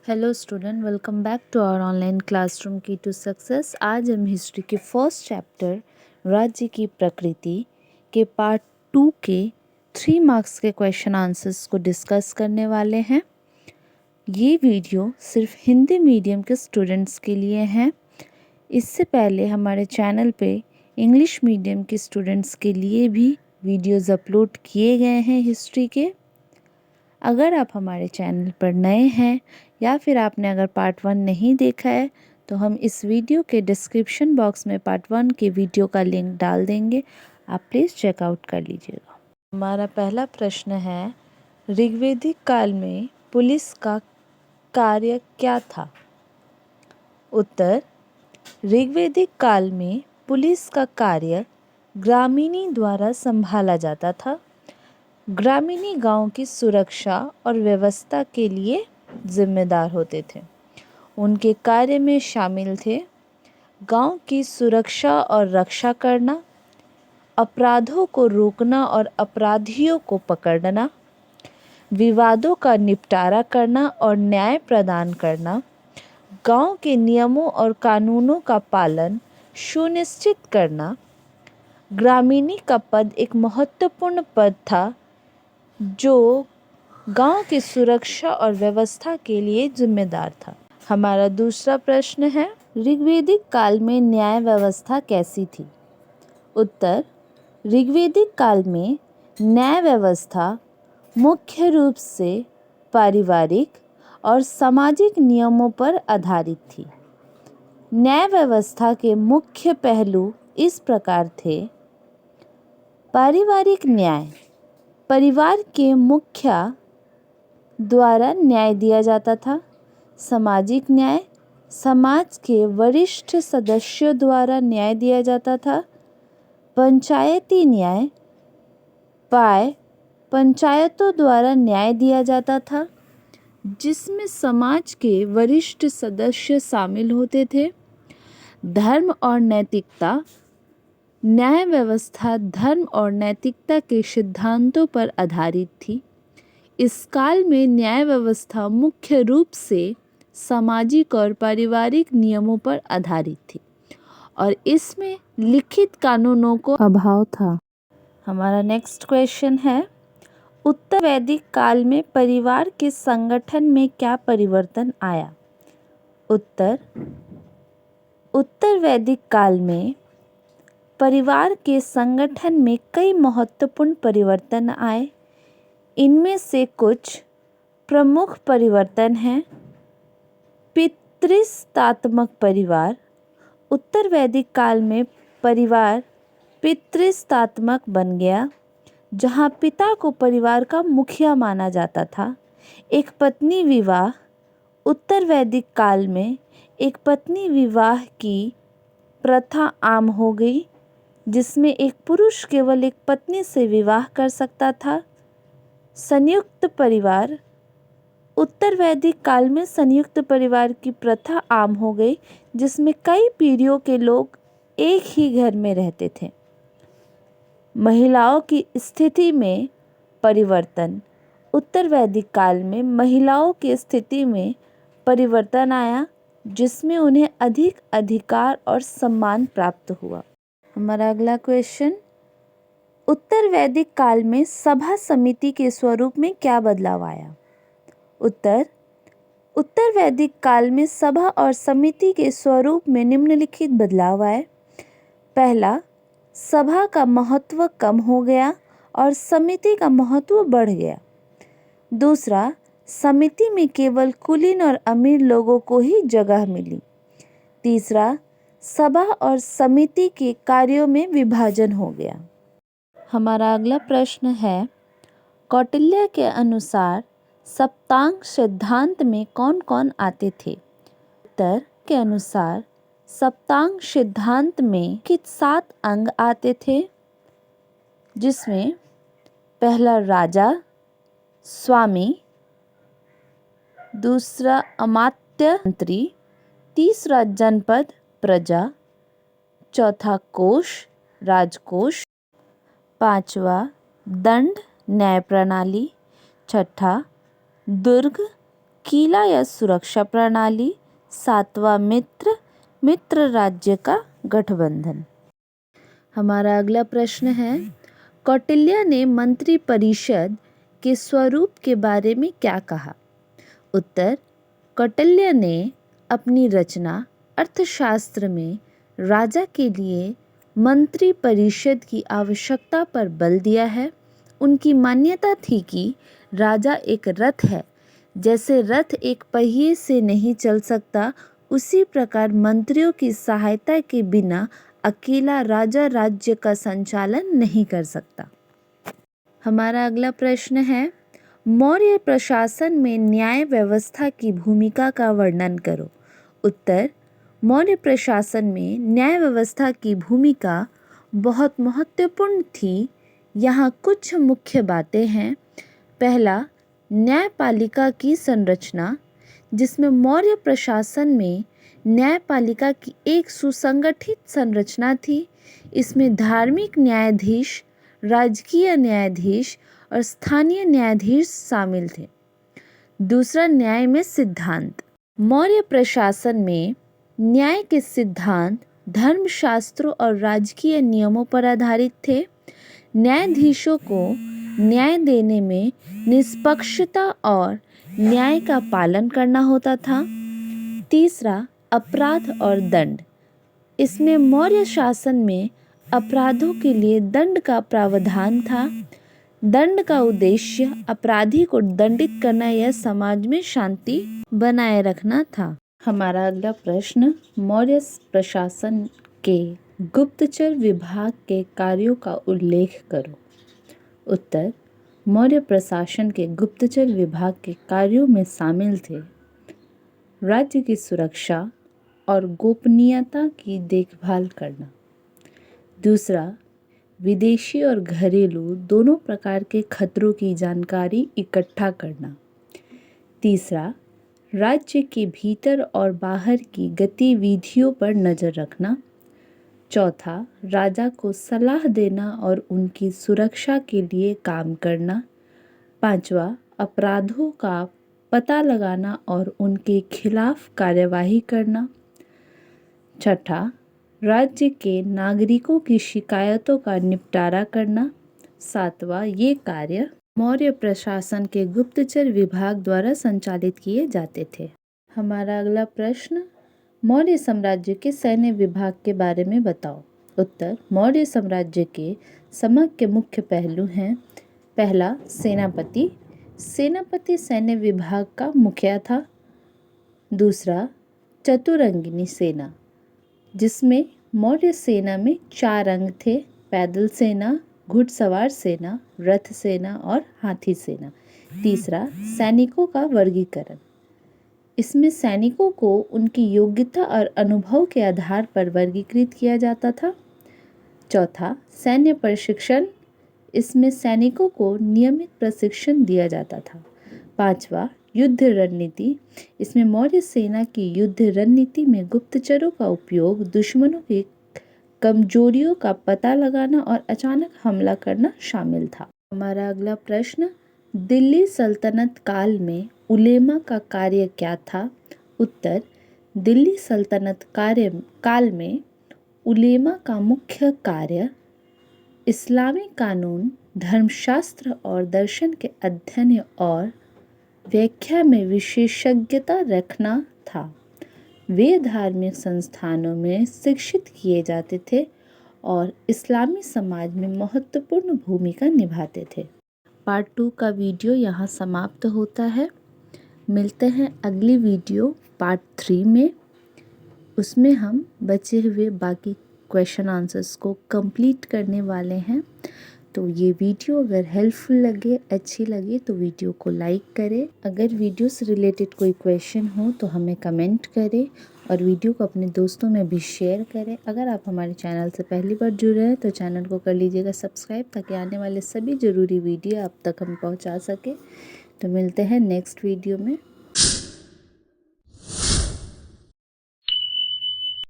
Hello student, welcome back to our online classroom key to success. आज हम history के first chapter राज्य की प्रकृति के पार्ट 2 के 3 मार्क्स के क्वेश्चन आंसर्स को डिस्कस करने वाले हैं। ये वीडियो सिर्फ हिंदी मीडियम के स्टूडेंट्स के लिए हैं। इससे पहले हमारे चैनल पे इंग्लिश मीडियम के स्टूडेंट्स के लिए भी वीडियोज़ अपलोड किए गए हैं हिस्ट्री के। अगर आप हमारे चैनल पर नए हैं या फिर आपने अगर पार्ट 1 नहीं देखा है तो हम इस वीडियो के डिस्क्रिप्शन बॉक्स में पार्ट 1 के वीडियो का लिंक डाल देंगे, आप प्लीज़ चेकआउट कर लीजिएगा। हमारा पहला प्रश्न है, ऋग्वैदिक काल में पुलिस का कार्य क्या था? उत्तर, ऋग्वैदिक काल में पुलिस का कार्य ग्रामीणी द्वारा संभाला जाता था। ग्रामीणी गांव की सुरक्षा और व्यवस्था के लिए जिम्मेदार होते थे। उनके कार्य में शामिल थे गांव की सुरक्षा और रक्षा करना, अपराधों को रोकना और अपराधियों को पकड़ना, विवादों का निपटारा करना और न्याय प्रदान करना, गांव के नियमों और कानूनों का पालन सुनिश्चित करना। ग्रामीणी का पद एक महत्वपूर्ण पद था जो गांव की सुरक्षा और व्यवस्था के लिए जिम्मेदार था। हमारा दूसरा प्रश्न है, ऋग्वैदिक काल में न्याय व्यवस्था कैसी थी? उत्तर, ऋग्वैदिक काल में न्याय व्यवस्था मुख्य रूप से पारिवारिक और सामाजिक नियमों पर आधारित थी। न्याय व्यवस्था के मुख्य पहलू इस प्रकार थे। पारिवारिक न्याय, परिवार के मुखिया द्वारा न्याय दिया जाता था। सामाजिक न्याय, समाज के वरिष्ठ सदस्यों द्वारा न्याय दिया जाता था। पंचायती न्याय, पंचायतों द्वारा न्याय दिया जाता था जिसमें समाज के वरिष्ठ सदस्य शामिल होते थे। धर्म और नैतिकता, न्याय व्यवस्था धर्म और नैतिकता के सिद्धांतों पर आधारित थी। इस काल में न्याय व्यवस्था मुख्य रूप से सामाजिक और पारिवारिक नियमों पर आधारित थी और इसमें लिखित कानूनों को अभाव था। हमारा नेक्स्ट क्वेश्चन है, उत्तर वैदिक काल में परिवार के संगठन में क्या परिवर्तन आया? उत्तर वैदिक काल में परिवार के संगठन में कई महत्वपूर्ण परिवर्तन आए। इनमें से कुछ प्रमुख परिवर्तन हैं। पितृसत्तात्मक परिवार, उत्तर वैदिक काल में परिवार पितृसत्तात्मक बन गया, जहां पिता को परिवार का मुखिया माना जाता था। एक पत्नी विवाह, उत्तर वैदिक काल में एक पत्नी विवाह की प्रथा आम हो गई, जिसमें एक पुरुष केवल एक पत्नी से विवाह कर सकता था। संयुक्त परिवार, उत्तर वैदिक काल में संयुक्त परिवार की प्रथा आम हो गई, जिसमें कई पीढ़ियों के लोग एक ही घर में रहते थे। महिलाओं की स्थिति में परिवर्तन, उत्तर वैदिक काल में महिलाओं की स्थिति में परिवर्तन आया, जिसमें उन्हें अधिक अधिकार और सम्मान प्राप्त हुआ। हमारा अगला क्वेश्चन, उत्तर वैदिक काल में सभा समिति के स्वरूप में क्या बदलाव आया? उत्तर वैदिक काल में सभा और समिति के स्वरूप में निम्नलिखित बदलाव आए। पहला, सभा का महत्व कम हो गया और समिति का महत्व बढ़ गया। दूसरा, समिति में केवल कुलीन और अमीर लोगों को ही जगह मिली। तीसरा, सभा और समिति के कार्यों में विभाजन हो गया। हमारा अगला प्रश्न है, कौटिल्य के अनुसार सप्तांग सिद्धांत में कौन कौन आते थे? उत्तर के अनुसार सप्तांग सिद्धांत में कित 7 अंग आते थे, जिसमें पहला राजा, स्वामी, दूसरा अमात्य मंत्री, तीसरा जनपद प्रजा, चौथा कोष राजकोष, पांचवा दंड न्याय प्रणाली, छठा दुर्ग किला या सुरक्षा प्रणाली। सातवां मित्र राज्य का गठबंधन। हमारा अगला प्रश्न है, कौटिल्य ने मंत्री परिषद के स्वरूप के बारे में क्या कहा? उत्तर, कौटिल्य ने अपनी रचना अर्थशास्त्र में राजा के लिए मंत्री परिषद की आवश्यकता पर बल दिया है। उनकी मान्यता थी कि राजा एक रथ है, जैसे रथ एक पहिए से नहीं चल सकता, उसी प्रकार मंत्रियों की सहायता के बिना अकेला राजा राज्य का संचालन नहीं कर सकता। हमारा अगला प्रश्न है, मौर्य प्रशासन में न्याय व्यवस्था की भूमिका का वर्णन करो। उत्तर, मौर्य प्रशासन में न्याय व्यवस्था की भूमिका बहुत महत्वपूर्ण थी। यहाँ कुछ मुख्य बातें हैं। पहला, न्यायपालिका की संरचना, जिसमें मौर्य प्रशासन में न्यायपालिका की एक सुसंगठित संरचना थी। इसमें धार्मिक न्यायाधीश, राजकीय न्यायाधीश और स्थानीय न्यायाधीश शामिल थे। दूसरा, न्याय में सिद्धांत। मौर्य प्रशासन में न्याय के सिद्धांत धर्मशास्त्रों और राजकीय नियमों पर आधारित थे। न्यायाधीशों को न्याय देने में निष्पक्षता और न्याय का पालन करना होता था। तीसरा, अपराध और दंड। इसमें मौर्य शासन में अपराधों के लिए दंड का प्रावधान था। दंड का उद्देश्य अपराधी को दंडित करना या समाज में शांति बनाए रखना था। हमारा अगला प्रश्न, मौर्य प्रशासन के गुप्तचर विभाग के कार्यों का उल्लेख करो। उत्तर, मौर्य प्रशासन के गुप्तचर विभाग के कार्यों में शामिल थे राज्य की सुरक्षा और गोपनीयता की देखभाल करना। दूसरा, विदेशी और घरेलू दोनों प्रकार के खतरों की जानकारी इकट्ठा करना। तीसरा, राज्य के भीतर और बाहर की गतिविधियों पर नज़र रखना। चौथा, राजा को सलाह देना और उनकी सुरक्षा के लिए काम करना। पांचवा, अपराधों का पता लगाना और उनके खिलाफ कार्यवाही करना। छठा, राज्य के नागरिकों की शिकायतों का निपटारा करना। सातवां, ये कार्य मौर्य प्रशासन के गुप्तचर विभाग द्वारा संचालित किए जाते थे। हमारा अगला प्रश्न, मौर्य साम्राज्य के सैन्य विभाग के बारे में बताओ। उत्तर, मौर्य साम्राज्य के समग्र मुख्य पहलू हैं। पहला, सेनापति। सेनापति सैन्य विभाग का मुखिया था। दूसरा, चतुरंगिनी सेना, जिसमें मौर्य सेना में 4 अंग थे: पैदल सेना, घुड़सवार सेना, रथ सेना और हाथी सेना। तीसरा, सैनिकों का वर्गीकरण। इसमें सैनिकों को उनकी योग्यता और अनुभव के आधार पर वर्गीकृत किया जाता था। चौथा, सैन्य प्रशिक्षण। इसमें सैनिकों को नियमित प्रशिक्षण दिया जाता था। पांचवा, युद्ध रणनीति। इसमें मौर्य सेना की युद्ध रणनीति में गुप्तचरों का उपयोग, दुश्मनों की कमजोरियों का पता लगाना और अचानक हमला करना शामिल था। हमारा अगला प्रश्न, दिल्ली सल्तनत काल में उलेमा का कार्य क्या था? उत्तर, दिल्ली सल्तनत काल में उलेमा का मुख्य कार्य इस्लामी कानून, धर्मशास्त्र और दर्शन के अध्ययन और व्याख्या में विशेषज्ञता रखना था। वे धार्मिक संस्थानों में शिक्षित किए जाते थे और इस्लामी समाज में महत्वपूर्ण भूमिका निभाते थे। पार्ट 2 का वीडियो यहाँ समाप्त होता है। मिलते हैं अगली वीडियो पार्ट 3 में। उसमें हम बचे हुए बाकी क्वेश्चन आंसर्स को कंप्लीट करने वाले हैं। तो ये वीडियो अगर हेल्पफुल लगे, अच्छी लगे तो वीडियो को लाइक करें। अगर वीडियो से रिलेटेड कोई क्वेश्चन हो तो हमें कमेंट करें और वीडियो को अपने दोस्तों में भी शेयर करें। अगर आप हमारे चैनल से पहली बार जुड़ रहे हैं तो चैनल को कर लीजिएगा सब्सक्राइब, ताकि आने वाले सभी ज़रूरी वीडियो आप तक हम पहुंचा सकें। तो मिलते हैं नेक्स्ट वीडियो में।